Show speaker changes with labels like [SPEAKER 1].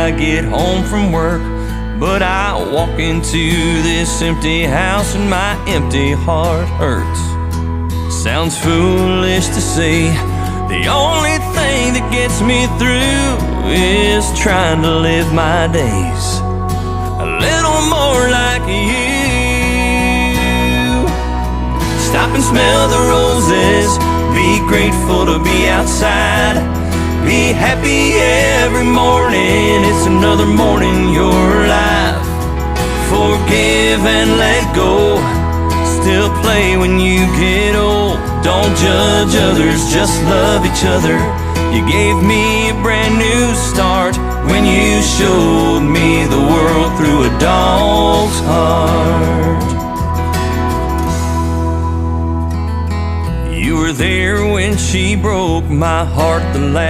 [SPEAKER 1] I get home from work, but I walk into this empty house and my empty heart hurts. Sounds foolish to say, the only thing that gets me through is trying to live my days a little more like you. Stop and smell the roses, be grateful to be outside, be happy every morning, it's another morning you're alive. Forgive and let go, still play when you get old. Don't judge others, just love each other. You gave me a brand new start when you showed me the world through a dog's heart. You were there when she broke my heart the last